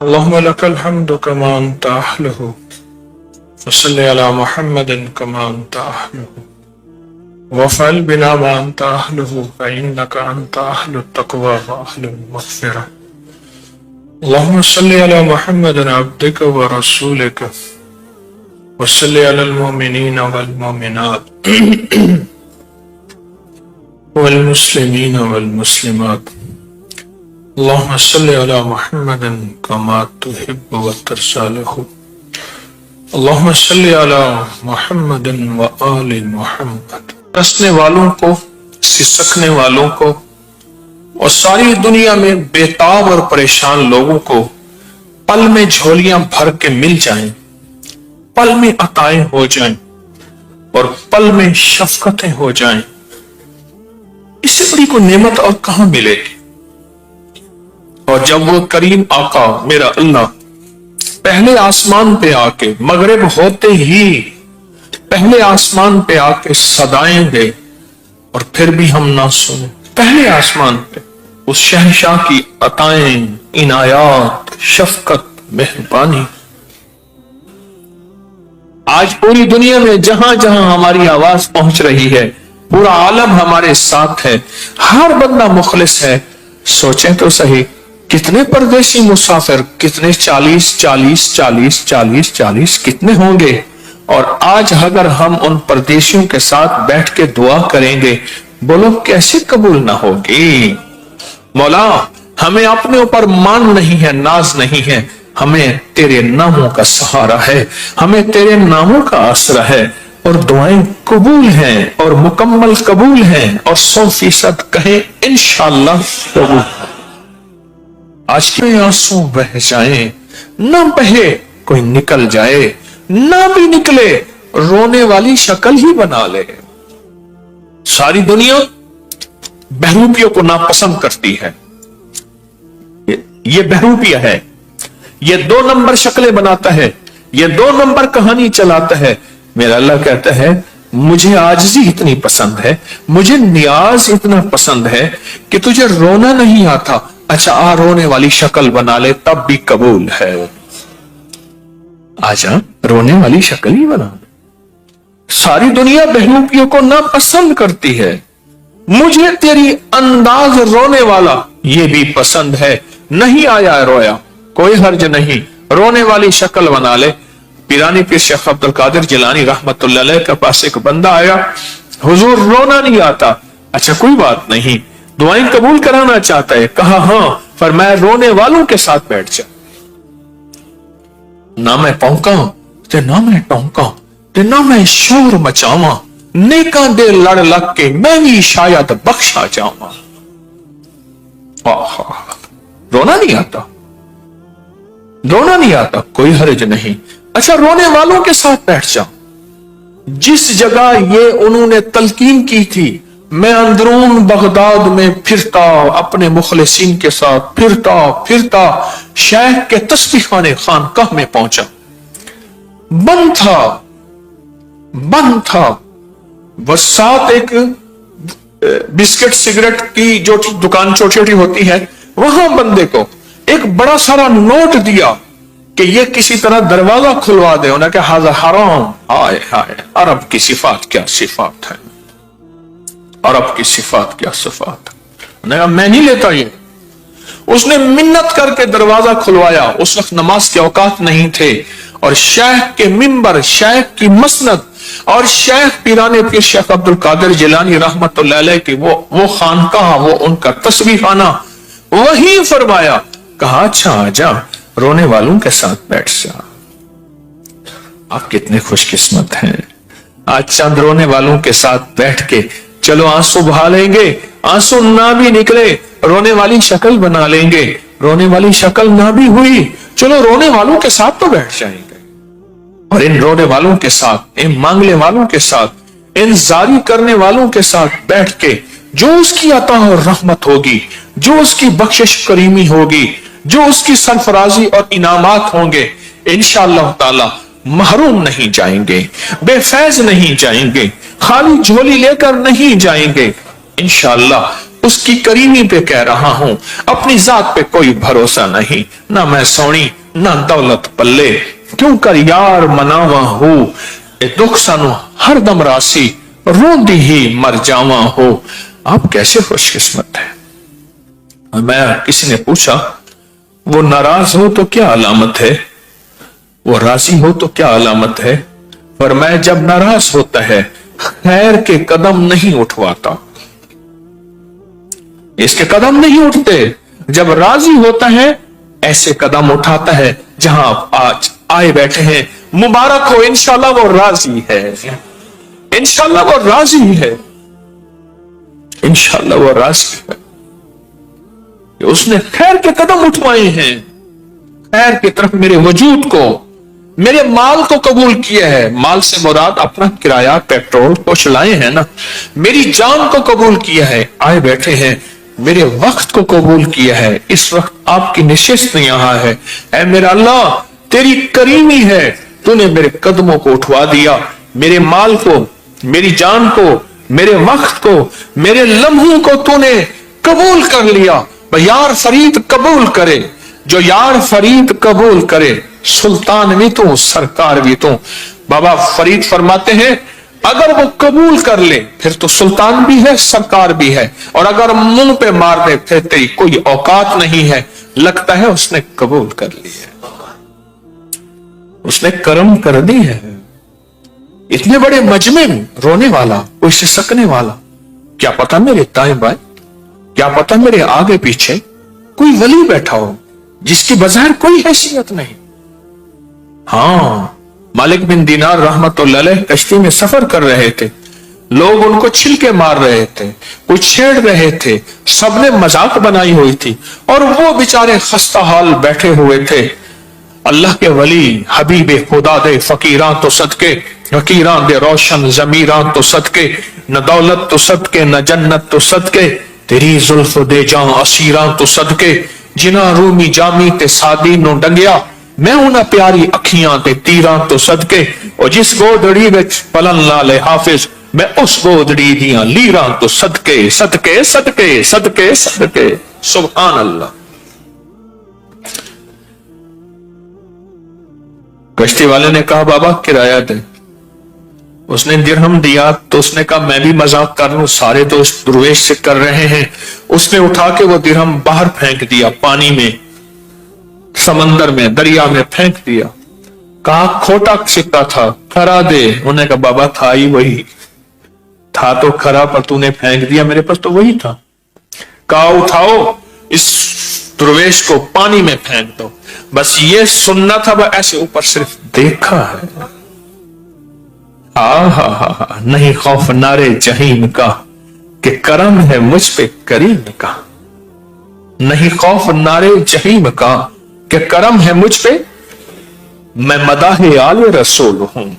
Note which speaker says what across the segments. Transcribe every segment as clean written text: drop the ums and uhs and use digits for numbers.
Speaker 1: اللهم لك الحمد كما أنت أهله وصل على محمد كما أنت أهله وافعل بنا ما أنت أهله فإنك أنت أهل التقوى وأهل المغفرة. اللهم صل على محمد عبدك ورسولك وصل على المؤمنين والمؤمنات والمسلمين والمسلمات. اللهم صل على محمد كما تحب وترضى له. اللهم صل على محمد وآل محمد. رسنے والوں کو، سسکنے والوں کو اور ساری دنیا میں بےتاب اور پریشان لوگوں کو پل میں جھولیاں بھر کے مل جائیں، پل میں عطائیں ہو جائیں اور پل میں شفقتیں ہو جائیں، اس سے بڑی کوئی نعمت اور کہاں ملے گی؟ اور جب وہ کریم آقا میرا اللہ پہلے آسمان پہ آ کے، مغرب ہوتے ہی پہلے آسمان پہ آ کے صدائیں دے اور پھر بھی ہم نہ سنیں، پہلے آسمان پہ اس شہنشاہ کی عطائیں، عنایات، شفقت، مہربانی، آج پوری دنیا میں جہاں جہاں ہماری آواز پہنچ رہی ہے، پورا عالم ہمارے ساتھ ہے، ہر بندہ مخلص ہے. سوچیں تو صحیح، کتنے پردیسی مسافر، کتنے 40 کتنے ہوں گے؟ اور آج اگر ہم ان پردیسیوں کے ساتھ بیٹھ کے دعا کریں گے، بولو کیسے قبول نہ ہوگی؟ مولا ہمیں اپنے اوپر مان نہیں ہے، ناز نہیں ہے، ہمیں تیرے ناموں کا سہارا ہے، ہمیں تیرے ناموں کا آسرا ہے، اور دعائیں قبول ہیں اور مکمل قبول ہیں اور 100% کہیں انشاءاللہ قبول. آج کے آنسو بہ جائیں، نہ بہے کوئی نکل جائے، نہ بھی نکلے رونے والی شکل ہی بنا لے. ساری دنیا بہروپیوں کو ناپسند کرتی ہے، یہ بہروپیہ ہے، یہ 2 نمبر شکلیں بناتا ہے، یہ 2 نمبر کہانی چلاتا ہے. میرا اللہ کہتا ہے مجھے عاجزی اتنی پسند ہے، مجھے نیاز اتنا پسند ہے کہ تجھے رونا نہیں آتا، اچھا آ رونے والی شکل بنا لے تب بھی قبول ہے. آجا رونے والی شکل ہی بنا لے. ساری دنیا بہروپیوں کو ناپسند کرتی ہے، مجھے تیری انداز رونے والا یہ بھی پسند ہے. نہیں آیا رویا، کوئی حرج نہیں، رونے والی شکل بنا لے. پیرانی پیر شیخ عبد القادر جیلانی رحمت اللہ علیہ کے پاس ایک بندہ آیا، حضور رونا نہیں آتا. اچھا کوئی بات نہیں، دعائیں قبول کرانا چاہتا ہے. کہا ہاں. فرمایا رونے والوں کے ساتھ بیٹھ جا، نہ میں پونکا تے نہ میں ٹونکا تے نہ میں شور مچاواں، نیکاں دے لڑ لگ کے میں بھی شاید بخشا جاواں. رونا نہیں آتا، رونا نہیں آتا، کوئی حرج نہیں. اچھا رونے والوں کے ساتھ بیٹھ جا. جس جگہ یہ انہوں نے تلقین کی تھی، میں اندرون بغداد میں پھرتا، اپنے مخلصین کے ساتھ پھرتا شیخ کے تسبیح خانے خانقاہ میں پہنچا. بند تھا وہ، ساتھ ایک بسکٹ سگریٹ کی جو دکان چھوٹی چھوٹی ہوتی ہے، وہاں بندے کو ایک بڑا سارا نوٹ دیا کہ یہ کسی طرح دروازہ کھلوا دے. انہوں نے کہا ہذا حرام. ہائے ہائے، عرب کی صفات کیا صفات ہے، عرب کی صفات کیا صفات. انہوں نے کہا میں نہیں لیتا یہ. اس نے منت کر کے دروازہ کھلوایا. اس وقت نماز کے اوقات نہیں تھے، اور شیخ کے منبر، شیخ کی مسند اور شیخ پیرانے پیر شیخ عبد القادر جیلانی رحمت اللہ علیہ کی وہ خانقاہ، وہ ان کا تسبیح خانہ، وہی فرمایا. کہا اچھا آجا رونے والوں کے ساتھ بیٹھ جا. آپ کتنے خوش قسمت ہیں، آج چند رونے والوں کے ساتھ بیٹھ کے چلو آنسو بہا لیں گے، آنسو نہ بھی نکلے رونے والی شکل بنا لیں گے، رونے والی شکل نہ بھی ہوئی چلو رونے والوں کے ساتھ تو بیٹھ جائیں گے. اور ان رونے والوں کے ساتھ، ان مانگنے والوں کے ساتھ، ان زاری کرنے والوں کے ساتھ بیٹھ کے جو اس کی عطا اور رحمت ہوگی، جو اس کی بخشش کریمی ہوگی، جو اس کی سرفرازی اور انعامات ہوں گے، انشاءاللہ تعالی محروم نہیں جائیں گے، بے فیض نہیں جائیں گے، خالی جھولی لے کر نہیں جائیں گے. انشاءاللہ اس کی کریمی پہ کہہ رہا ہوں, اپنی ذات پہ کوئی بھروسہ نہیں, نہ میں سونی نہ دولت پلے, کیوں کر یار مناواں ہو, اے دکھ سانو ہر دم راسی, روندی ہی مر جاواں ہو. آپ کیسے خوش قسمت ہیں. میں کسی نے پوچھا وہ ناراض ہو تو کیا علامت ہے, وہ راضی ہو تو کیا علامت ہے. فرمایا جب ناراض ہوتا ہے خیر کے قدم نہیں اٹھواتا, اس کے قدم نہیں اٹھتے. جب راضی ہوتا ہے ایسے قدم اٹھاتا ہے جہاں آپ آج آئے بیٹھے ہیں. مبارک ہو, انشاءاللہ وہ راضی ہے, انشاءاللہ وہ راضی ہے, انشاءاللہ وہ راضی ہے. اس نے خیر کے قدم اٹھوائے ہیں, خیر کی طرف میرے وجود کو, میرے مال کو قبول کیا ہے. مال سے مراد اپنا کرایہ پیٹرول کو چلائے ہیں نا. میری جان کو قبول کیا ہے, آئے بیٹھے ہیں. میرے وقت کو قبول کیا ہے, اس وقت آپ کی نشست یہاں ہے. اے میرا اللہ تیری کریمی ہے, تو نے میرے قدموں کو اٹھوا دیا, میرے مال کو, میری جان کو, میرے وقت کو, میرے لمحوں کو تو نے قبول کر لیا. یار فرید قبول کرے, جو یار فرید قبول کرے, سلطان بھی تو سرکار بھی تو. بابا فرید فرماتے ہیں اگر وہ قبول کر لے پھر تو سلطان بھی ہے سرکار بھی ہے, اور اگر منہ پہ مار دے پھر تیری کوئی اوقات نہیں ہے. لگتا ہے اس نے قبول کر لی ہے, اس نے کرم کر دی ہے. اتنے بڑے مجمع میں رونے والا, کوئی سسکنے والا, کیا پتا میرے دائیں بائیں, کیا پتا میرے آگے پیچھے کوئی ولی بیٹھا ہو جس کی بظاہر کوئی حیثیت نہیں. ہاں مالک بن دینار رحمت اللہ علیہ کشتی میں سفر کر رہے تھے, لوگ ان کو چھلکے مار رہے تھے, کوئی چھیڑ رہے تھے, سب نے مذاق بنائی ہوئی تھی, اور وہ بیچارے خستہ حال بیٹھے ہوئے تھے. اللہ کے ولی حبیب خدا دے فقیراں تو صدقے, فقیراں دے روشن ضمیراں تو صدقے, نہ دولت تو صدقے نہ جنت تو صدقے, تیری زلف دے جاں اسیراں تو صدقے, جنہ رومی جامی تے سادی نو ڈنگیا, میں انہاں پیاری اکھیاں تے تیراں تو صدقے, اور جس گودڑی وچ پلن لالے حافظ, میں اس گودڑی دیاں لیراں تو صدقے صدقے صدقے صدقے صدقے. سبحان اللہ. کشتی والے نے کہا بابا کرایہ دے. اس نے درہم دیا تو اس نے کہا میں بھی مذاق کر لوں, سارے تو اس درویش سے کر رہے ہیں. اس نے اٹھا کے وہ درہم باہر پھینک دیا, پانی میں, سمندر میں, دریا میں پھینک دیا. کہا کھوٹا سکہ تھا, کھرا دے. انہوں نے کہا بابا تھا ہی وہی, تھا تو کھرا پر تو نے پھینک دیا, میرے پاس تو وہی تھا. کہا اٹھاؤ اس درویش کو پانی میں پھینک دو. بس یہ سننا تھا, وہ ایسے اوپر صرف دیکھا ہے. نہیں خوف نارے جہیم کا کہ کرم ہے مجھ پہ کریم کا, نہیں خوف نارے جہیم کا کہ کرم ہے مجھ پہ. میں مداح آل رسول ہوں,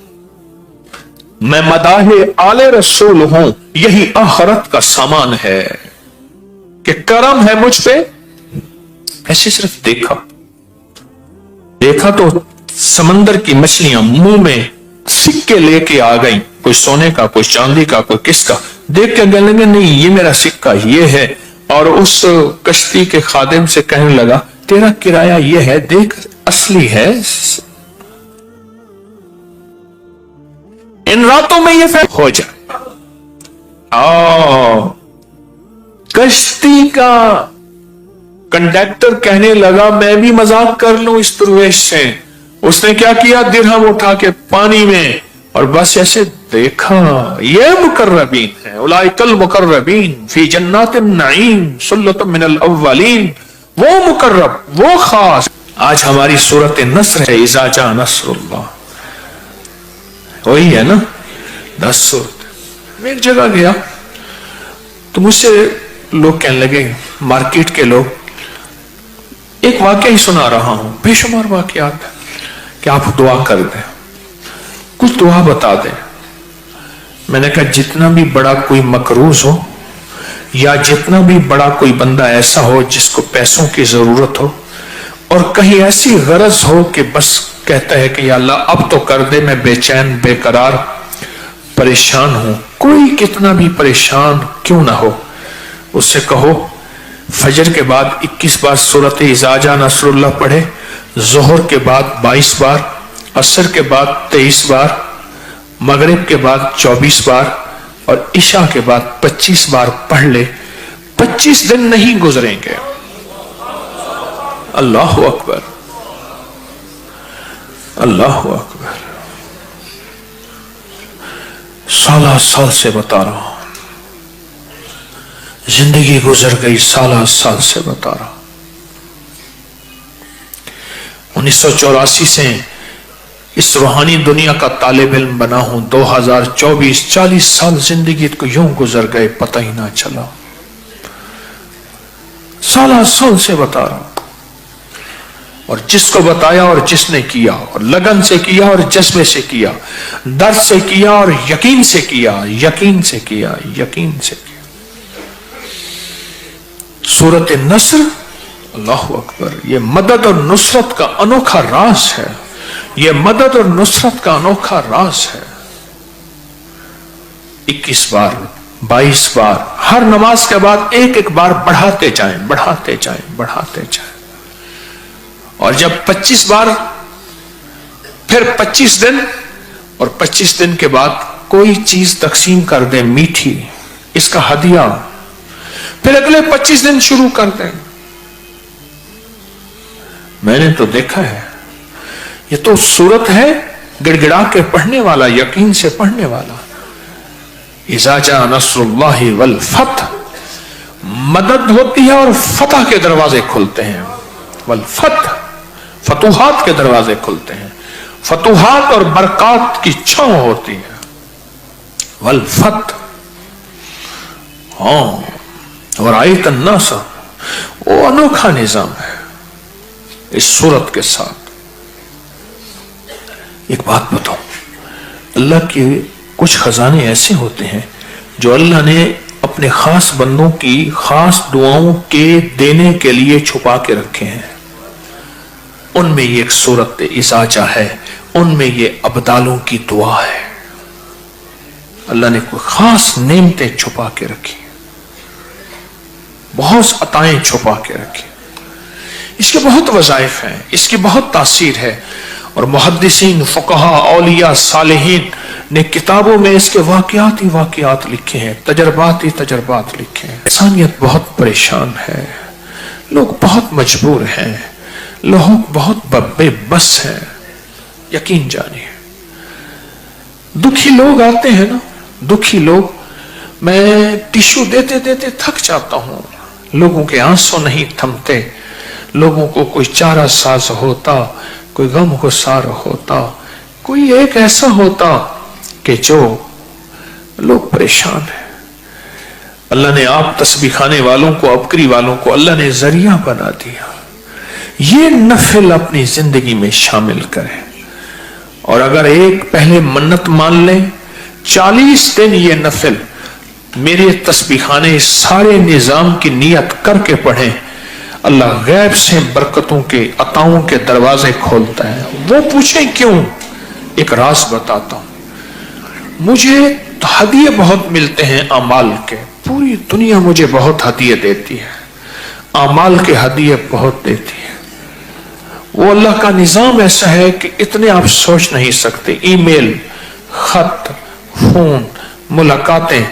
Speaker 1: میں مداح آل رسول ہوں, یہی آخرت کا سامان ہے کہ کرم ہے مجھ پہ. ایسے صرف دیکھا, دیکھا تو سمندر کی مچھلیاں منہ میں سکے لے کے آ گئیں, کوئی سونے کا, کوئی چاندی کا, کوئی کس کا. دیکھ کے کہنے لگے نہیں یہ میرا سکہ یہ ہے, اور اس کشتی کے خادم سے کہنے لگا تیرا کرایہ یہ ہے, دیکھ اصلی ہے. ان راتوں میں یہ فیصلہ ہو جائے. کشتی کا کنڈکٹر کہنے لگا میں بھی مذاق کر لوں اس درویش سے. اس نے کیا کیا, درہم اٹھا کے پانی میں, اور بس ایسے دیکھا. یہ مقربین ہیں, اولئک المقربین فی جنات النعیم ثلۃ من الاولین. وہ مقرب, وہ خاص. آج ہماری سورت نصر ہے, اذا جاء نصر اللہ, وہی ہے نا 10 سورت. میں ایک جگہ گیا تو مجھ سے لوگ کہنے لگے, مارکیٹ کے لوگ, ایک واقعہ ہی سنا رہا ہوں, بے شمار واقعات کہ آپ دعا کر دیں, کچھ دعا بتا دیں. میں نے کہا جتنا بھی بڑا کوئی مقروض ہو, یا جتنا بھی بڑا کوئی بندہ ایسا ہو جس کو پیسوں کی ضرورت ہو, اور کہیں ایسی غرض ہو کہ بس کہتا ہے کہ یا اللہ اب تو کر دے, میں بے چین بے قرار پریشان ہوں, کوئی کتنا بھی پریشان کیوں نہ ہو, اس سے کہو فجر کے بعد 21 بار سورۃ اذا جاء نصر اللہ پڑھے، ظہر کے بعد 22 بار، عصر کے بعد 23 بار، مغرب کے بعد 24 بار اور عشاء کے بعد 25 بار پڑھ لے۔ 25 دن نہیں گزریں گے، اللہ اکبر، اللہ اکبر، 16 سال سے بتا رہا ہوں، زندگی گزر گئی 16 سال سے بتا رہا ہوں۔ 1984 سے اس روحانی دنیا کا طالب علم بنا ہوں، 2024 40 سال زندگی کو یوں گزر گئے پتہ ہی نہ چلا۔ 16 سال سے بتا رہا ہوں، اور جس کو بتایا اور جس نے کیا، اور لگن سے کیا اور جذبے سے کیا، درد سے کیا اور یقین سے کیا، یقین سے کیا، یقین سے کیا۔ سورۃ النصر، اللہ اکبر، یہ مدد اور نصرت کا انوکھا راز ہے، یہ مدد اور نصرت کا انوکھا راز ہے۔ 21 بار، 22 بار، ہر نماز کے بعد ایک ایک بار بڑھاتے جائیں، بڑھاتے جائیں، بڑھاتے جائیں۔ اور جب 25 بار، پھر 25 دن، اور 25 دن کے بعد کوئی چیز تقسیم کر دیں میٹھی، اس کا ہدیہ، پھر اگلے 25 دن شروع کر دیں۔ میں نے تو دیکھا ہے، یہ تو سورت ہے گڑ گڑا کے پڑھنے والا، یقین سے پڑھنے والا۔ اذا جاء نصر اللہ والفتح، مدد ہوتی ہے اور فتح کے دروازے کھلتے ہیں، والفتح، فتوحات کے دروازے کھلتے ہیں، فتوحات اور برکات کی چھاؤں ہوتی ہے، والفتح۔ ہاں، اور آیت الناس، وہ انوکھا نظام ہے اس سورت کے ساتھ۔ ایک بات بتاؤں، اللہ کے کچھ خزانے ایسے ہوتے ہیں جو اللہ نے اپنے خاص بندوں کی خاص دعاؤں کے دینے کے لیے چھپا کے رکھے ہیں۔ ان میں یہ ایک سورت اذا جاء ہے، ان میں یہ ابدالوں کی دعا ہے۔ اللہ نے کوئی خاص نعمتیں چھپا کے رکھی، بہت عطائیں چھپا کے رکھی، اس کے بہت وظائف ہیں، اس کی بہت تاثیر ہے، اور محدثین، فقہاء، اولیاء، صالحین نے کتابوں میں اس کے واقعات ہی واقعات لکھے ہیں، تجربات ہی تجربات لکھے ہیں۔ انسانیت بہت پریشان ہے، لوگ بہت مجبور ہیں، لوگ بہت بے بس ہیں، یقین جانیے۔ دکھی لوگ آتے ہیں نا، دکھی لوگ، میں ٹیشو دیتے دیتے تھک جاتا ہوں، لوگوں کے آنسو نہیں تھمتے، لوگوں کو کوئی چارہ ساز ہوتا، کوئی غم گسار ہوتا، کوئی ایک ایسا ہوتا کہ جو لوگ پریشان ہیں۔ اللہ نے آپ تسبیح خانے والوں کو، ابکری والوں کو اللہ نے ذریعہ بنا دیا، یہ نفل اپنی زندگی میں شامل کریں، اور اگر ایک پہلے منت مان لیں، 40 دن یہ نفل میرے تسبیح خانے سارے نظام کی نیت کر کے پڑھیں، اللہ غیب سے برکتوں کے، عطاؤں کے دروازے کھولتا ہے۔ وہ پوچھیں کیوں؟ ایک راز بتاتا ہوں، مجھے ہدیے بہت ملتے ہیں اعمال کے، پوری دنیا مجھے بہت ہدیے دیتی ہے، اعمال کے ہدیے بہت دیتی ہے۔ وہ اللہ کا نظام ایسا ہے کہ اتنے آپ سوچ نہیں سکتے، ای میل، خط، فون، ملاقاتیں،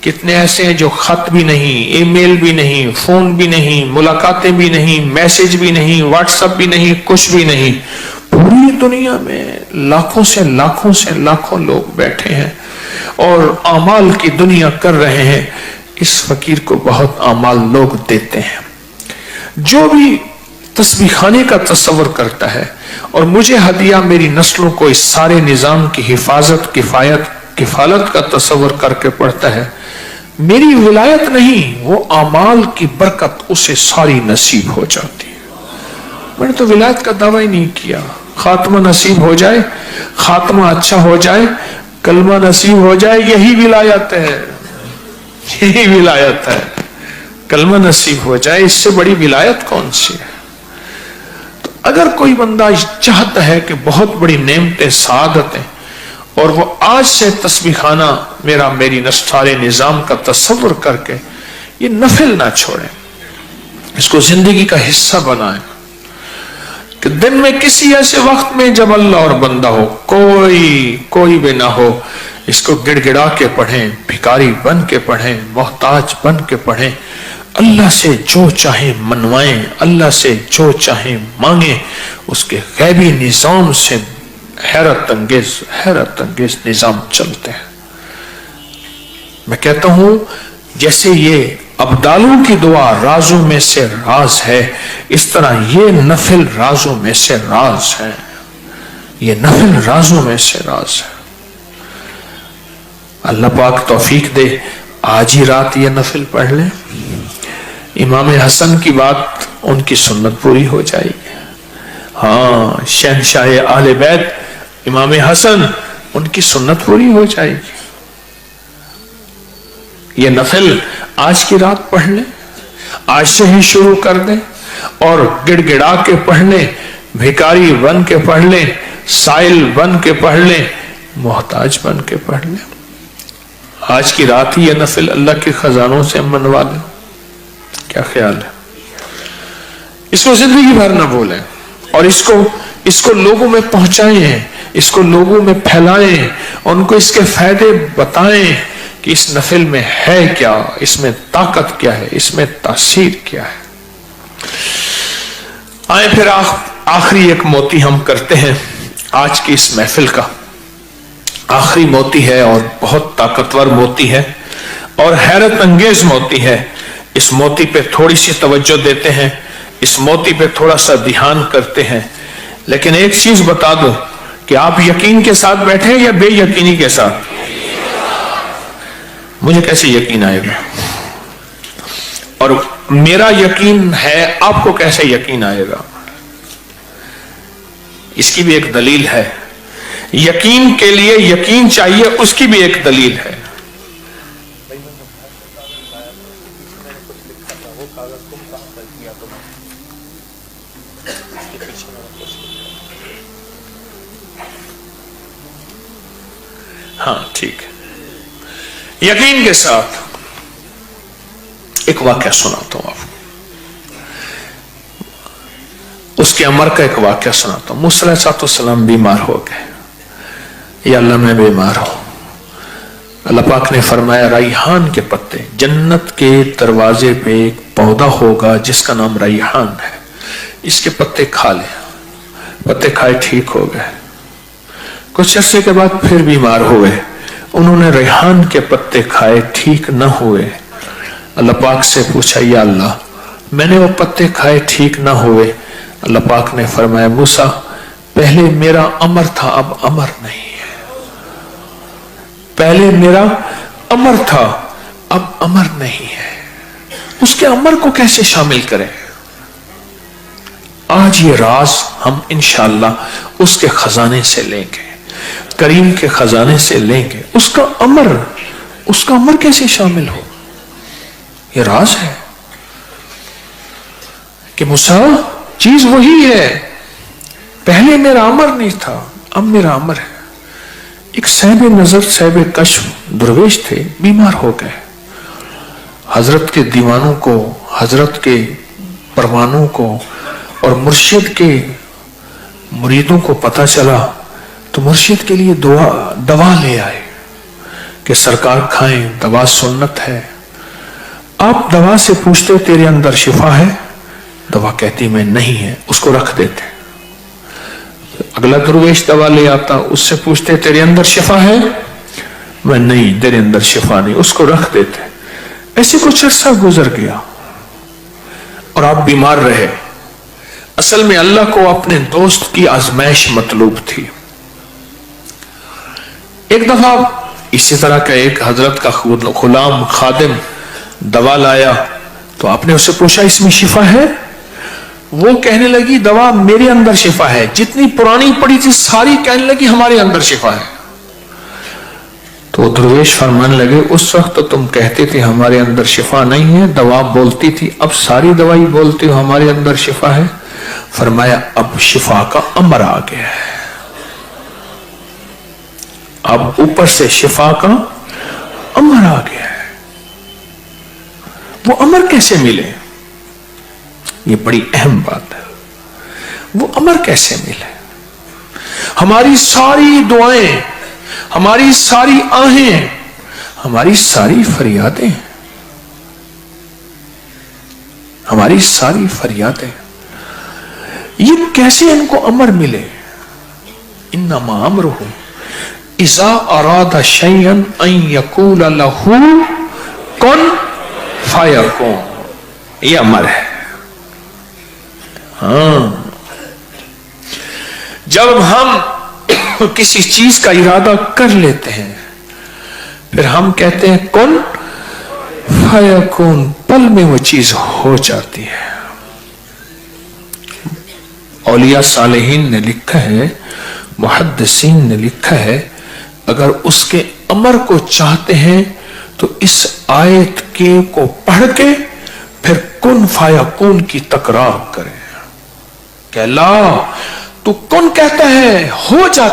Speaker 1: کتنے ایسے ہیں جو خط بھی نہیں، ای میل بھی نہیں، فون بھی نہیں، ملاقاتیں بھی نہیں، میسج بھی نہیں، واٹس ایپ بھی نہیں، کچھ بھی نہیں۔ پوری دنیا میں لاکھوں سے لاکھوں لوگ بیٹھے ہیں اور اعمال کی دنیا کر رہے ہیں۔ اس فقیر کو بہت اعمال لوگ دیتے ہیں۔ جو بھی تسبیح خانے کا تصور کرتا ہے اور مجھے ہدیہ میری نسلوں کو اس سارے نظام کی حفاظت، کفالت کا تصور کر کے پڑھتا ہے، میری ولایت نہیں، وہ اعمال کی برکت اسے ساری نصیب ہو جاتی ہے۔ میں نے تو ولایت کا دعویٰ ہی نہیں کیا، خاتمہ نصیب ہو جائے، خاتمہ اچھا ہو جائے، کلمہ نصیب ہو جائے، یہی ولایت ہے، یہی ولایت ہے، کلمہ نصیب ہو جائے، اس سے بڑی ولایت کون سی ہے؟ تو اگر کوئی بندہ چاہتا ہے کہ بہت بڑی نعمتیں، سعادتیں، اور وہ آج سے تسبیح خانہ میری سارے نظام کا تصور کر کے یہ نفل نہ چھوڑیں، اس کو زندگی کا حصہ بنائیں کہ دن میں کسی ایسے وقت میں جب اللہ اور بندہ ہو، کوئی بھی نہ ہو، اس کو گڑ گڑا کے پڑھیں، بھکاری بن کے پڑھیں، محتاج بن کے پڑھیں، اللہ سے جو چاہیں منوائیں، اللہ سے جو چاہیں مانگیں، اس کے غیبی نظام سے حیرت انگیز نظام چلتے ہیں۔ میں کہتا ہوں جیسے یہ ابدالوں کی دعا رازوں میں سے راز ہے، اس طرح یہ نفل رازوں میں سے راز ہے، یہ نفل رازوں میں سے راز ہے۔ اللہ پاک توفیق دے آج ہی رات یہ نفل پڑھ لیں، امام حسن کی بات ان کی سنت پوری ہو جائے گی۔ ہاں، شہنشاہ اہل بیت امام حسن، ان کی سنت پوری ہو جائے گی۔ یہ نفل آج کی رات پڑھ لیں، آج سے ہی شروع کر دیں، اور گڑ گڑا کے پڑھ لیں، بھکاری بن کے پڑھ لیں، سائل بن کے پڑھ لیں، محتاج بن کے پڑھ لیں۔ آج کی رات ہی یہ نفل اللہ کے خزانوں سے منوا لیں۔ کیا خیال ہے؟ اس کو زندگی بھر نہ بھولیں، اور اس کو لوگوں میں پہنچائیں، اس کو لوگوں میں پھیلائیں، ان کو اس کے فائدے بتائیں کہ اس نفل میں ہے کیا، اس میں طاقت کیا ہے، اس میں تاثیر کیا ہے۔ آئیں پھر آخری ایک موتی ہم کرتے ہیں آج کی اس محفل کا، آخری موتی ہے اور بہت طاقتور موتی ہے اور حیرت انگیز موتی ہے۔ اس موتی پہ تھوڑی سی توجہ دیتے ہیں، اس موتی پہ تھوڑا سا دھیان کرتے ہیں، لیکن ایک چیز بتا دو کہ آپ یقین کے ساتھ بیٹھیں یا بے یقینی کے ساتھ؟ مجھے کیسے یقین آئے گا؟ اور میرا یقین ہے، آپ کو کیسے یقین آئے گا؟ اس کی بھی ایک دلیل ہے، یقین کے لیے یقین چاہیے، اس کی بھی ایک دلیل ہے۔ ہاں ٹھیک ہے، یقین کے ساتھ ایک واقعہ سناتا ہوں آپ کو، اس کے عمر کا ایک واقعہ سناتا ہوں۔ موسیٰ علیہ السلام بیمار ہو گئے، یا اللہ میں بیمار ہوں۔ اللہ پاک نے فرمایا ریحان کے پتے، جنت کے دروازے پہ ایک پودا ہوگا جس کا نام ریحان ہے، اس کے پتے کھا لیں۔ پتے کھائے، ٹھیک ہو گئے۔ کچھ عرصے کے بعد پھر بیمار ہوئے، انہوں نے ریحان کے پتے کھائے، ٹھیک نہ ہوئے۔ اللہ پاک سے پوچھا یا اللہ میں نے وہ پتے کھائے، ٹھیک نہ ہوئے۔ اللہ پاک نے فرمایا موسیٰ پہلے میرا امر تھا، اب امر نہیں ہے۔ پہلے میرا امر تھا، اب امر نہیں ہے۔ اس کے امر کو کیسے شامل کریں؟ آج یہ راز ہم انشاءاللہ اس کے خزانے سے لیں گے، کریم کے خزانے سے لیں گے۔ اس کا امر کیسے شامل ہو؟ یہ راز ہے کہ موسیٰ چیز وہی ہے، پہلے میرا امر نہیں تھا، اب میرا امر ہے۔ ایک صاحب نظر، صاحب کشف درویش تھے، بیمار ہو گئے۔ حضرت کے دیوانوں کو، حضرت کے پروانوں کو اور مرشد کے مریدوں کو پتہ چلا تو مرشد کے لیے دوا لے آئے کہ سرکار کھائیں، دوا سنت ہے۔ آپ دوا سے پوچھتے تیرے اندر شفا ہے؟ دوا کہتی میں نہیں ہے، اس کو رکھ دیتے۔ اگلا درویش دوا لے آتا، اس سے پوچھتے تیرے اندر شفا ہے؟ میں نہیں، تیرے اندر شفا نہیں، اس کو رکھ دیتے۔ ایسے کچھ عرصہ گزر گیا اور آپ بیمار رہے۔ اصل میں اللہ کو اپنے دوست کی آزمائش مطلوب تھی۔ ایک دفعہ اسی طرح کا ایک حضرت کا غلام خادم دوا لایا تو آپ نے اس سے پوچھا اس میں شفا ہے؟ وہ کہنے لگی دوا میرے اندر شفا ہے، جتنی پرانی پڑی تھی ساری کہنے لگی ہمارے اندر شفا ہے۔ تو درویش فرمانے لگے اس وقت تو تم کہتے تھے ہمارے اندر شفا نہیں ہے، دوا بولتی تھی، اب ساری دوائی بولتی ہو ہمارے اندر شفا ہے۔ فرمایا اب شفا کا امر آ گیا ہے، اب اوپر سے شفا کا امر آ گیا ہے۔ وہ امر کیسے ملے؟ یہ بڑی اہم بات ہے. وہ امر کیسے ملے؟ ہماری ساری دعائیں، ہماری ساری آہیں، ہماری ساری فریادیں، ہماری ساری فریادیں، یہ کیسے ان کو امر ملے؟ انما امرہ اذا اراد شیئا ان یقول لہ کن فیکون. یہ امر ہے. ہاں، جب ہم کسی چیز کا ارادہ کر لیتے ہیں پھر ہم کہتے ہیں کن فیکون، پل میں وہ چیز ہو جاتی ہے. اولیاء صالحین نے لکھا ہے، محدثین نے لکھا ہے، اگر اس کے امر کو چاہتے ہیں تو اس آیت کو پڑھ کے پھر کن فیکون کی تکرار کریں کہ اللہ تو کن کہتا ہے ہو جاتا